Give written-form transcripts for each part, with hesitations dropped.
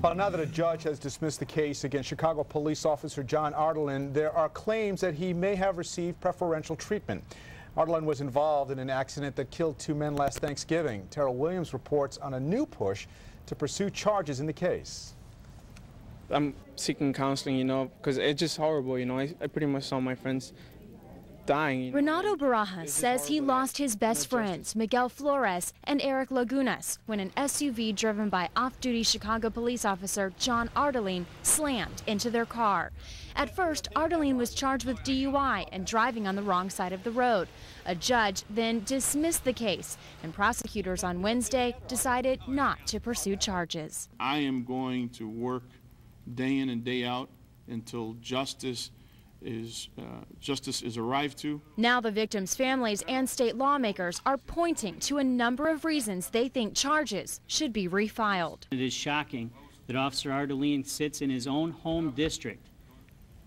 Well, now that a judge has dismissed the case against Chicago police officer John Ardelean, there are claims that he may have received preferential treatment. Ardelean was involved in an accident that killed 2 men last Thanksgiving. Terrell Williams reports on a new push to pursue charges in the case. I'm seeking counseling, because it's just horrible, I pretty much saw my friends dying. Renato Barajas says he lost his best friends, Miguel Flores and Erick Lagunas, when an SUV driven by off-duty Chicago police officer John Ardelean slammed into their car. At first, Ardelean was charged with DUI and driving on the wrong side of the road. A judge then dismissed the case, and prosecutors on Wednesday decided not to pursue charges. I am going to work day in and day out until justice is arrived to. Now the victims' families and state lawmakers are pointing to a number of reasons they think charges should be refiled. It is shocking that Officer Ardelean sits in his own home district,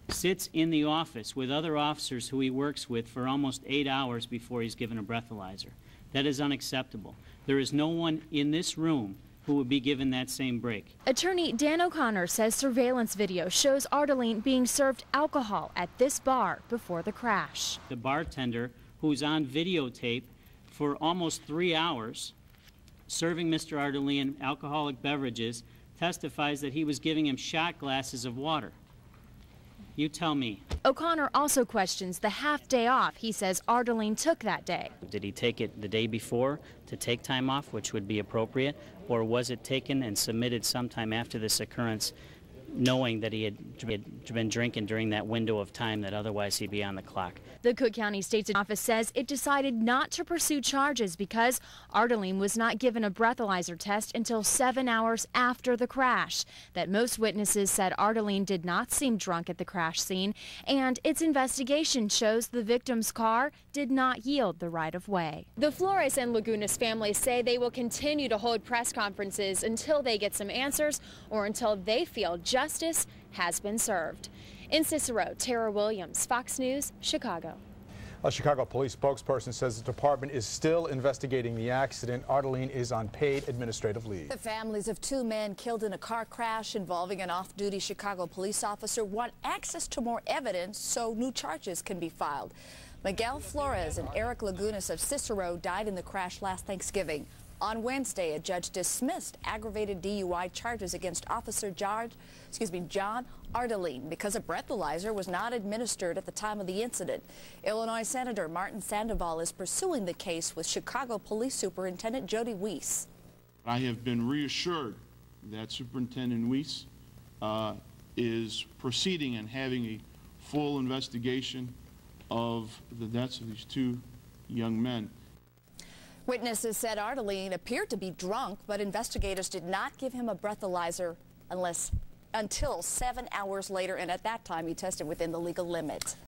sits in the office with other officers who he works with for almost 8 hours before he's given a breathalyzer. That is unacceptable. There is no one in this room who would be given that same break. Attorney Dan O'Connor says surveillance video shows Ardelean being served alcohol at this bar before the crash. The bartender, who's on videotape for almost 3 hours, serving Mr. Ardelean alcoholic beverages, testifies that he was giving him shot glasses of water. You tell me. O'Connor also questions the half day off he says Ardelean took that day. Did he take it the day before to take time off, which would be appropriate, or was it taken and submitted sometime after this occurrence, knowing that he had been drinking during that window of time that otherwise he'd be on the clock? The Cook County State's office says it decided not to pursue charges because Ardelean was not given a breathalyzer test until 7 hours after the crash. That most witnesses said Ardelean did not seem drunk at the crash scene, and its investigation shows the victim's car did not yield the right of way. The Flores and Lagunas families say they will continue to hold press conferences until they get some answers or until they feel justice has been served. In Cicero, Terrell Williams, Fox News, Chicago. A Chicago police spokesperson says the department is still investigating the accident. Ardelean is on paid administrative leave. The families of 2 men killed in a car crash involving an off-duty Chicago police officer want access to more evidence so new charges can be filed. Miguel Flores and Erick Lagunas of Cicero died in the crash last Thanksgiving. On Wednesday, a judge dismissed aggravated DUI charges against Officer John Ardelean because a breathalyzer was not administered at the time of the incident. Illinois Senator Martin Sandoval is pursuing the case with Chicago Police Superintendent Jody Weiss. I have been reassured that Superintendent Weiss is proceeding and having a full investigation of the deaths of these 2 young men. Witnesses said Ardelean appeared to be drunk, but investigators did not give him a breathalyzer until 7 hours later, and at that time he tested within the legal limit.